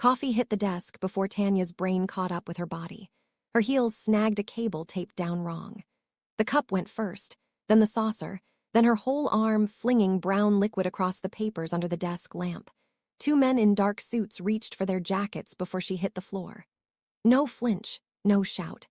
Coffee hit the desk before Tanya's brain caught up with her body. Her heels snagged a cable taped down wrong. The cup went first, then the saucer, then her whole arm flinging brown liquid across the papers under the desk lamp. Two men in dark suits reached for their jackets before she hit the floor. No flinch, no shout.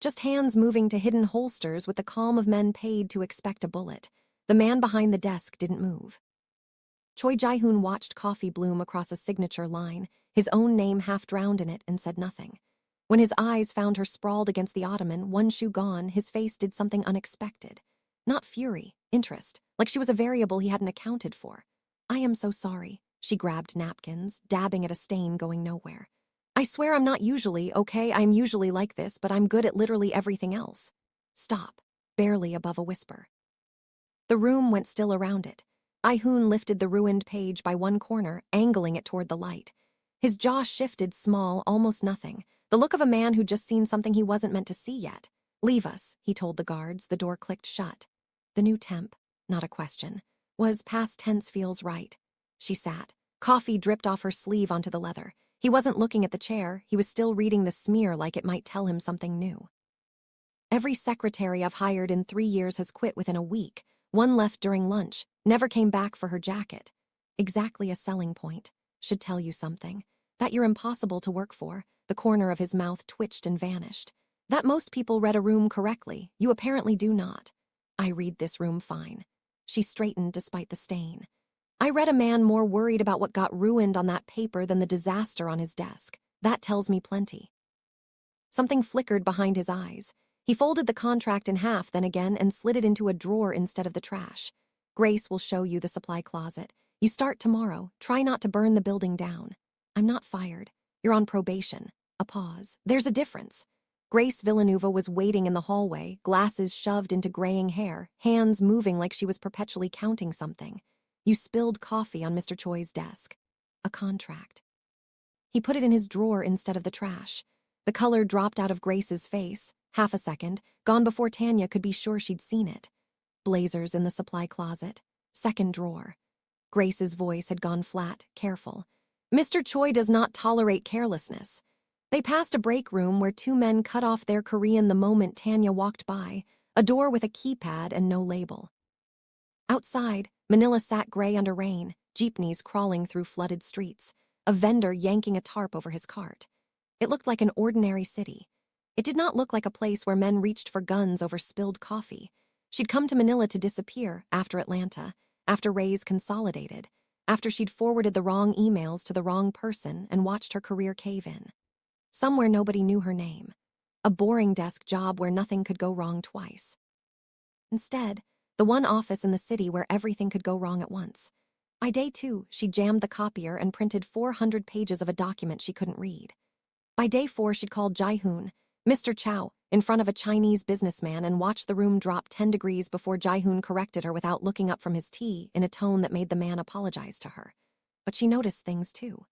Just hands moving to hidden holsters with the calm of men paid to expect a bullet. The man behind the desk didn't move. Choi Jae-hoon watched coffee bloom across a signature line, his own name half drowned in it, and said nothing. When his eyes found her sprawled against the ottoman, one shoe gone, his face did something unexpected. Not fury, interest, like she was a variable he hadn't accounted for. "I am so sorry." She grabbed napkins, dabbing at a stain going nowhere. "I swear I'm not usually, okay? I'm usually like this, but I'm good at literally everything else." "Stop," barely above a whisper. The room went still around it. Jae-hoon lifted the ruined page by one corner, angling it toward the light. His jaw shifted small, almost nothing, the look of a man who'd just seen something he wasn't meant to see yet. "Leave us," he told the guards. The door clicked shut. The new temp, not a question, was past tense feels right. She sat. Coffee dripped off her sleeve onto the leather. He wasn't looking at the chair, he was still reading the smear like it might tell him something new. "Every secretary I've hired in 3 years has quit within a week. One left during lunch, never came back for her jacket. Exactly a selling point. Should tell you something. That you're impossible to work for." The corner of his mouth twitched and vanished. "That most people read a room correctly. You apparently do not." "I read this room fine." She straightened despite the stain. "I read a man more worried about what got ruined on that paper than the disaster on his desk. That tells me plenty." Something flickered behind his eyes. He folded the contract in half then again and slid it into a drawer instead of the trash. "Grace will show you the supply closet. You start tomorrow. Try not to burn the building down." "I'm not fired. You're on probation." A pause. "There's a difference." Grace Villanueva was waiting in the hallway, glasses shoved into graying hair, hands moving like she was perpetually counting something. "You spilled coffee on Mr. Choi's desk." "A contract." He put it in his drawer instead of the trash. The color dropped out of Grace's face. Half a second, gone before Tanya could be sure she'd seen it. "Blazers in the supply closet. Second drawer." Grace's voice had gone flat, careful. "Mr. Choi does not tolerate carelessness." They passed a break room where two men cut off their Korean the moment Tanya walked by, a door with a keypad and no label. Outside, Manila sat gray under rain, jeepneys crawling through flooded streets, a vendor yanking a tarp over his cart. It looked like an ordinary city. It did not look like a place where men reached for guns over spilled coffee. She'd come to Manila to disappear after Atlanta, after Ray's consolidated, after she'd forwarded the wrong emails to the wrong person and watched her career cave in. Somewhere nobody knew her name. A boring desk job where nothing could go wrong twice. Instead, the one office in the city where everything could go wrong at once. By day 2, she jammed the copier and printed 400 pages of a document she couldn't read. By day 4, she'd called Jae-hoon, Mr. Chow, in front of a Chinese businessman and watched the room drop 10 degrees before Jae-hoon corrected her without looking up from his tea in a tone that made the man apologize to her. But she noticed things too.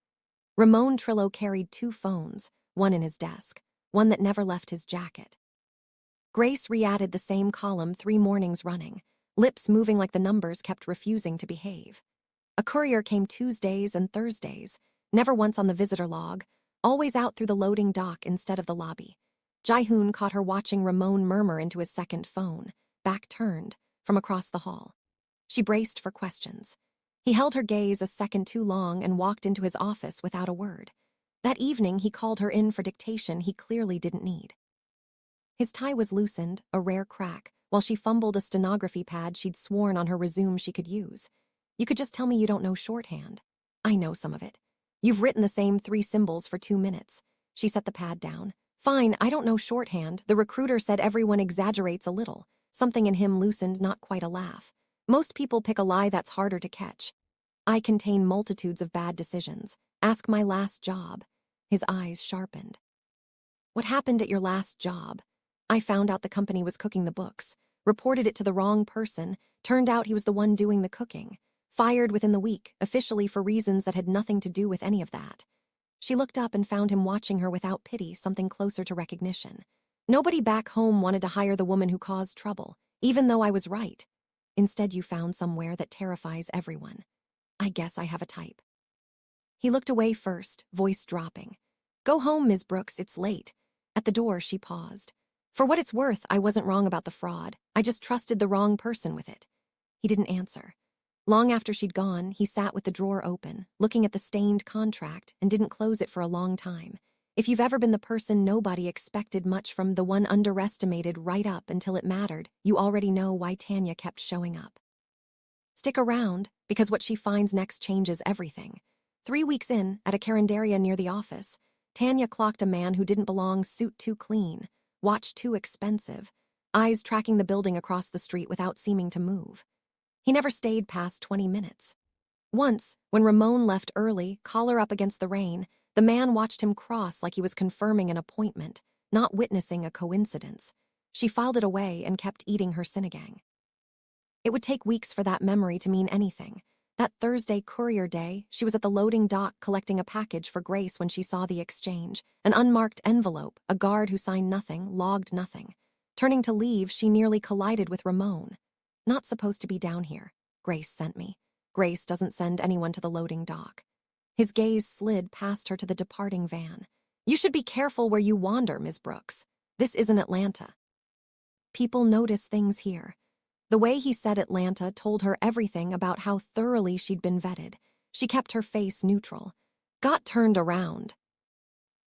Ramon Trillo carried 2 phones, one in his desk, one that never left his jacket. Grace re-added the same column 3 mornings running, lips moving like the numbers kept refusing to behave. A courier came Tuesdays and Thursdays, never once on the visitor log, always out through the loading dock instead of the lobby. Jae-hoon caught her watching Ramon murmur into his second phone, back turned, from across the hall. She braced for questions. He held her gaze a second too long and walked into his office without a word. That evening, he called her in for dictation he clearly didn't need. His tie was loosened, a rare crack, while she fumbled a stenography pad she'd sworn on her resume she could use. "You could just tell me you don't know shorthand." "I know some of it." "You've written the same 3 symbols for 2 minutes. She set the pad down. "Fine, I don't know shorthand. The recruiter said everyone exaggerates a little." Something in him loosened, not quite a laugh. "Most people pick a lie that's harder to catch." "I contain multitudes of bad decisions. Ask my last job." His eyes sharpened. "What happened at your last job?" "I found out the company was cooking the books. Reported it to the wrong person. Turned out he was the one doing the cooking. Fired within the week, officially for reasons that had nothing to do with any of that." She looked up and found him watching her without pity, something closer to recognition. "Nobody back home wanted to hire the woman who caused trouble, even though I was right. Instead, you found somewhere that terrifies everyone. I guess I have a type." He looked away first, voice dropping. Go home, Ms. Brooks, it's late. At the door, she paused. For what it's worth, I wasn't wrong about the fraud. I just trusted the wrong person with it. He didn't answer. Long after she'd gone, he sat with the drawer open, looking at the stained contract, and didn't close it for a long time. If you've ever been the person nobody expected much from, the one underestimated right up until it mattered, you already know why Tanya kept showing up. Stick around, because what she finds next changes everything. 3 weeks in, at a carinderia near the office, Tanya clocked a man who didn't belong, suit too clean, watch too expensive, eyes tracking the building across the street without seeming to move. He never stayed past 20 minutes. Once, when Ramon left early, collar up against the rain, the man watched him cross like he was confirming an appointment, not witnessing a coincidence. She filed it away and kept eating her sinigang. It would take weeks for that memory to mean anything. That Thursday courier day, she was at the loading dock collecting a package for Grace when she saw the exchange. An unmarked envelope, a guard who signed nothing, logged nothing. Turning to leave, she nearly collided with Ramon. Not supposed to be down here. Grace sent me. Grace doesn't send anyone to the loading dock. His gaze slid past her to the departing van. You should be careful where you wander, Ms. Brooks. This isn't Atlanta. People notice things here. The way he said Atlanta told her everything about how thoroughly she'd been vetted. She kept her face neutral. Got turned around.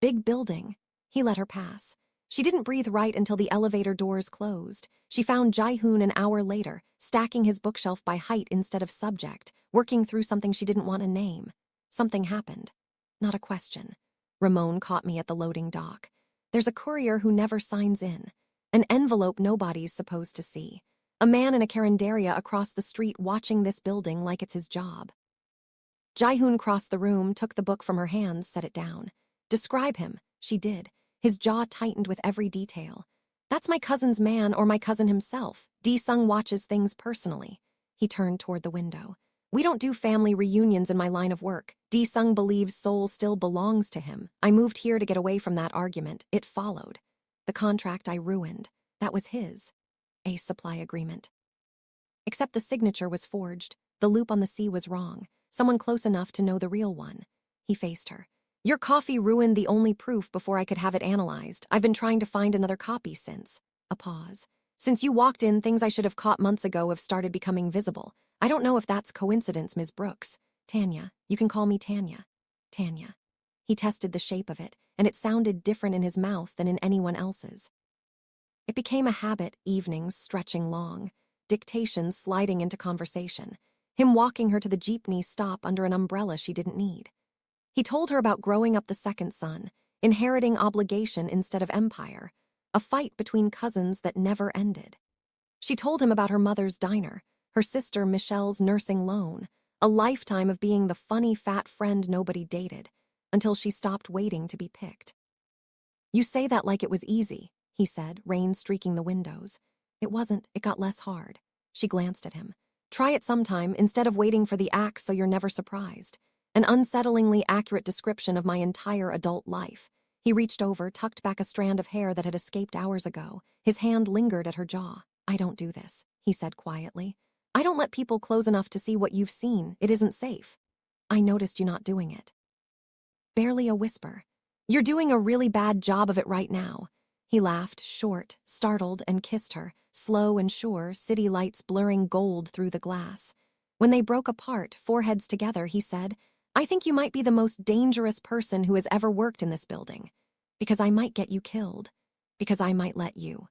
Big building. He let her pass. She didn't breathe right until the elevator doors closed. She found Jae-hoon an hour later, stacking his bookshelf by height instead of subject, working through something she didn't want to name. Something happened. Not a question. Ramon caught me at the loading dock. There's a courier who never signs in. An envelope nobody's supposed to see. A man in a carinderia across the street watching this building like it's his job. Jae-hoon crossed the room, took the book from her hands, set it down. Describe him. She did. His jaw tightened with every detail. That's my cousin's man or my cousin himself. D-sung watches things personally. He turned toward the window. We don't do family reunions in my line of work. D-sung believes Seoul still belongs to him. I moved here to get away from that argument. It followed. The contract I ruined. That was his. A supply agreement. Except the signature was forged. The loop on the C was wrong. Someone close enough to know the real one. He faced her. Your coffee ruined the only proof before I could have it analyzed. I've been trying to find another copy since. A pause. Since you walked in, things I should have caught months ago have started becoming visible. I don't know if that's coincidence, Ms. Brooks. Tanya. You can call me Tanya. Tanya. He tested the shape of it, and it sounded different in his mouth than in anyone else's. It became a habit, evenings stretching long, dictations sliding into conversation, him walking her to the jeepney stop under an umbrella she didn't need. He told her about growing up the second son, inheriting obligation instead of empire, a fight between cousins that never ended. She told him about her mother's diner, her sister Michelle's nursing loan, a lifetime of being the funny fat friend nobody dated, until she stopped waiting to be picked. You say that like it was easy, he said, rain streaking the windows. It wasn't, it got less hard. She glanced at him. Try it sometime instead of waiting for the axe so you're never surprised. An unsettlingly accurate description of my entire adult life. He reached over, tucked back a strand of hair that had escaped hours ago. His hand lingered at her jaw. I don't do this, he said quietly. I don't let people close enough to see what you've seen. It isn't safe. I noticed you not doing it. Barely a whisper. You're doing a really bad job of it right now. He laughed, short, startled, and kissed her, slow and sure, city lights blurring gold through the glass. When they broke apart, foreheads together, he said, I think you might be the most dangerous person who has ever worked in this building. Because I might get you killed. Because I might let you.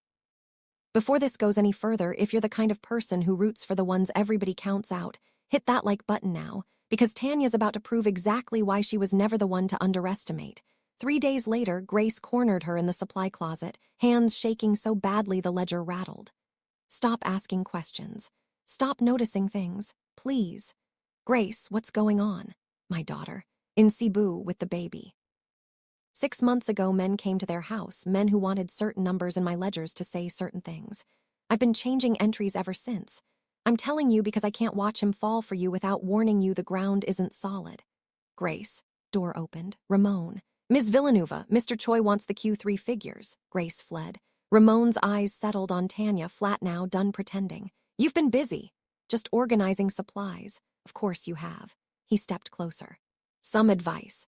Before this goes any further, if you're the kind of person who roots for the ones everybody counts out, hit that like button now, because Tanya's about to prove exactly why she was never the one to underestimate. 3 days later, Grace cornered her in the supply closet, hands shaking so badly the ledger rattled. Stop asking questions. Stop noticing things, please. Grace, what's going on? My daughter. In Cebu with the baby. 6 months ago, men came to their house, men who wanted certain numbers in my ledgers to say certain things. I've been changing entries ever since. I'm telling you because I can't watch him fall for you without warning you the ground isn't solid. Grace. Door opened. Ramon. Ms. Villanueva, Mr. Choi wants the Q3 figures. Grace fled. Ramon's eyes settled on Tanya, flat now, done pretending. You've been busy. Just organizing supplies. Of course you have. He stepped closer. Some advice.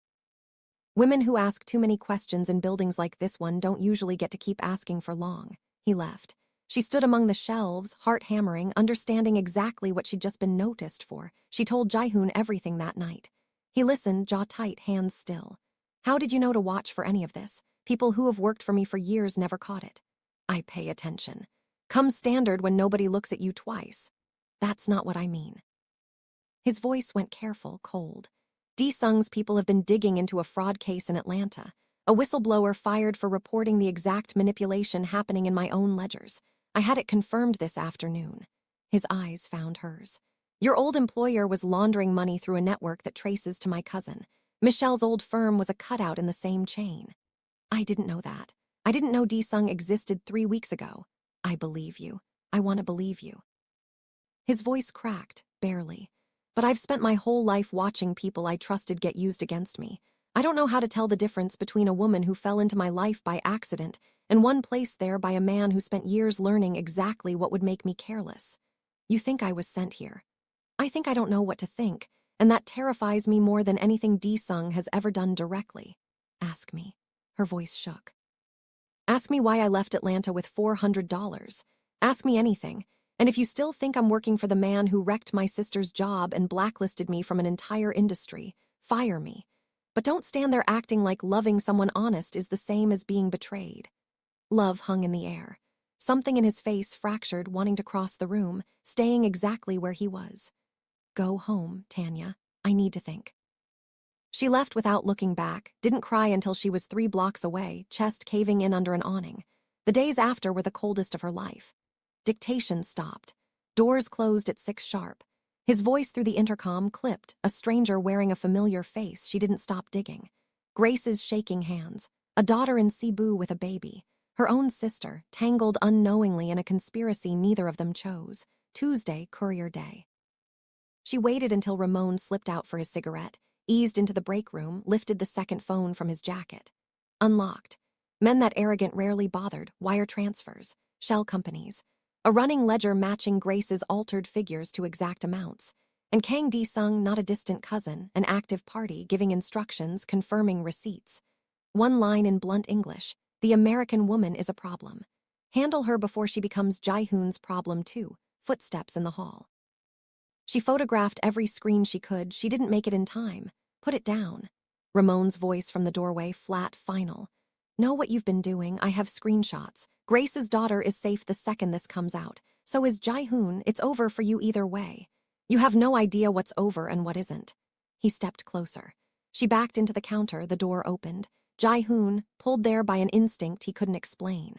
Women who ask too many questions in buildings like this one don't usually get to keep asking for long. He left. She stood among the shelves, heart hammering, understanding exactly what she'd just been noticed for. She told Jae-hoon everything that night. He listened, jaw tight, hands still. How did you know to watch for any of this? People who have worked for me for years never caught it. I pay attention. Comes standard when nobody looks at you twice. That's not what I mean. His voice went careful, cold. D-Sung's people have been digging into a fraud case in Atlanta. A whistleblower fired for reporting the exact manipulation happening in my own ledgers. I had it confirmed this afternoon. His eyes found hers. Your old employer was laundering money through a network that traces to my cousin. Michelle's old firm was a cutout in the same chain. I didn't know that. I didn't know D-Sung existed 3 weeks ago. I believe you. I want to believe you. His voice cracked, barely. But I've spent my whole life watching people I trusted get used against me. I don't know how to tell the difference between a woman who fell into my life by accident and one placed there by a man who spent years learning exactly what would make me careless. You think I was sent here. I think I don't know what to think, and that terrifies me more than anything D-Sung has ever done directly. Ask me. Her voice shook. Ask me why I left Atlanta with $400. Ask me anything. And if you still think I'm working for the man who wrecked my sister's job and blacklisted me from an entire industry, fire me. But don't stand there acting like loving someone honest is the same as being betrayed. Love hung in the air. Something in his face fractured, wanting to cross the room, staying exactly where he was. Go home, Tanya. I need to think. She left without looking back, didn't cry until she was 3 blocks away, chest caving in under an awning. The days after were the coldest of her life. Dictation stopped. Doors closed at 6 sharp. His voice through the intercom clipped, a stranger wearing a familiar face. She didn't stop digging. Grace's shaking hands. A daughter in Cebu with a baby. Her own sister, tangled unknowingly in a conspiracy neither of them chose. Tuesday, courier day. She waited until Ramon slipped out for his cigarette, eased into the break room, lifted the second phone from his jacket. Unlocked. Men that arrogant rarely bothered, wire transfers, shell companies. A running ledger matching Grace's altered figures to exact amounts. And Kang D-Sung, not a distant cousin, an active party, giving instructions, confirming receipts. One line in blunt English, the American woman is a problem. Handle her before she becomes Jae-hoon's problem too. Footsteps in the hall. She photographed every screen she could. She didn't make it in time. Put it down. Ramon's voice from the doorway, flat, final. Know what you've been doing. I have screenshots. Grace's daughter is safe the second this comes out. So is Jae-hoon. It's over for you either way. You have no idea what's over and what isn't. He stepped closer. She backed into the counter. The door opened. Jae-hoon, pulled there by an instinct he couldn't explain.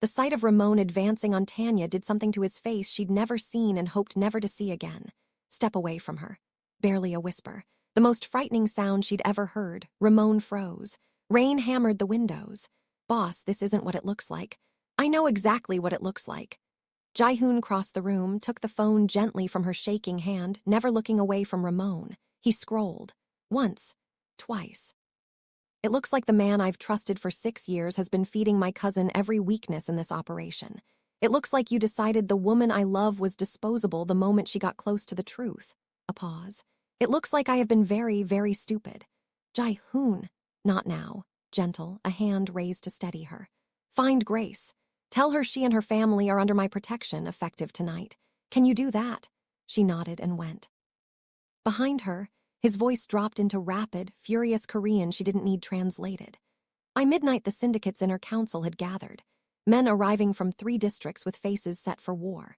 The sight of Ramon advancing on Tanya did something to his face she'd never seen and hoped never to see again. Step away from her. Barely a whisper. The most frightening sound she'd ever heard. Ramon froze. Rain hammered the windows. Boss, this isn't what it looks like. I know exactly what it looks like. Jae-hoon crossed the room, took the phone gently from her shaking hand, never looking away from Ramon. He scrolled. Once. Twice. It looks like the man I've trusted for 6 years has been feeding my cousin every weakness in this operation. It looks like you decided the woman I love was disposable the moment she got close to the truth. A pause. It looks like I have been very, very stupid. Jae-hoon. Not now. Gentle, a hand raised to steady her. Find Grace. Tell her she and her family are under my protection, effective tonight. Can you do that? She nodded and went. Behind her, his voice dropped into rapid, furious Korean she didn't need translated. By midnight, the syndicate's inner council had gathered, men arriving from 3 districts with faces set for war.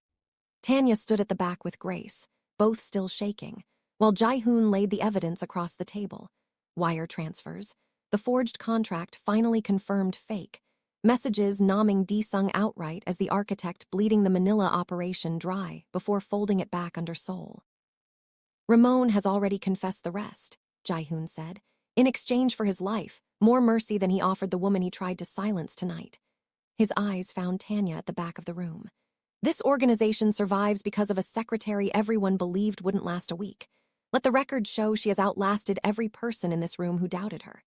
Tanya stood at the back with Grace, both still shaking, while Jae-hoon laid the evidence across the table. Wire transfers, the forged contract finally confirmed fake, messages nomming D-Sung outright as the architect bleeding the Manila operation dry before folding it back under Seoul. Ramon has already confessed the rest, Jae-hoon said. In exchange for his life, more mercy than he offered the woman he tried to silence tonight. His eyes found Tanya at the back of the room. This organization survives because of a secretary everyone believed wouldn't last a week. Let the record show she has outlasted every person in this room who doubted her.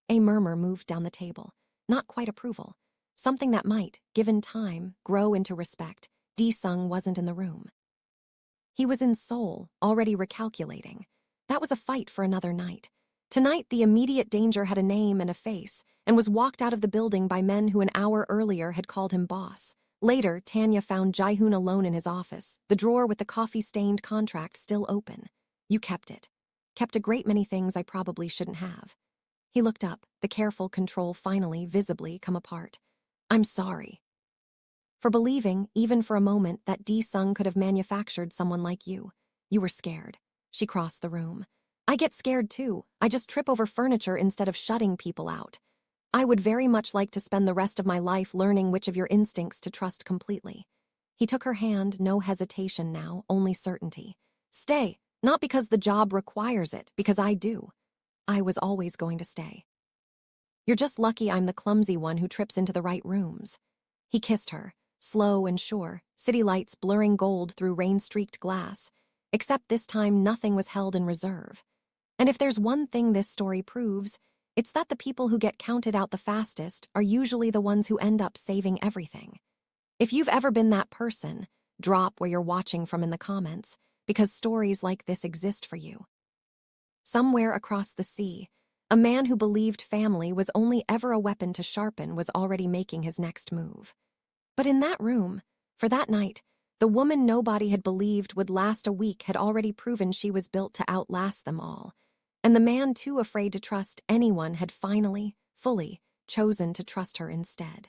A murmur moved down the table. Not quite approval. Something that might, given time, grow into respect. D-Sung wasn't in the room. He was in Seoul, already recalculating. That was a fight for another night. Tonight, the immediate danger had a name and a face, and was walked out of the building by men who an hour earlier had called him boss. Later, Tanya found Jaehoon alone in his office, the drawer with the coffee-stained contract still open. You kept it. Kept a great many things I probably shouldn't have. He looked up, the careful control finally, visibly, come apart. I'm sorry. For believing, even for a moment, that D-Sung could have manufactured someone like you. You were scared. She crossed the room. I get scared too. I just trip over furniture instead of shutting people out. I would very much like to spend the rest of my life learning which of your instincts to trust completely. He took her hand, no hesitation now, only certainty. Stay, not because the job requires it, because I do. I was always going to stay. You're just lucky I'm the clumsy one who trips into the right rooms. He kissed her, slow and sure, city lights blurring gold through rain-streaked glass. Except this time nothing was held in reserve. And if there's one thing this story proves, it's that the people who get counted out the fastest are usually the ones who end up saving everything. If you've ever been that person, drop where you're watching from in the comments, because stories like this exist for you. Somewhere across the sea, a man who believed family was only ever a weapon to sharpen was already making his next move. But in that room, for that night, the woman nobody had believed would last a week had already proven she was built to outlast them all. And the man too afraid to trust anyone had finally, fully, chosen to trust her instead.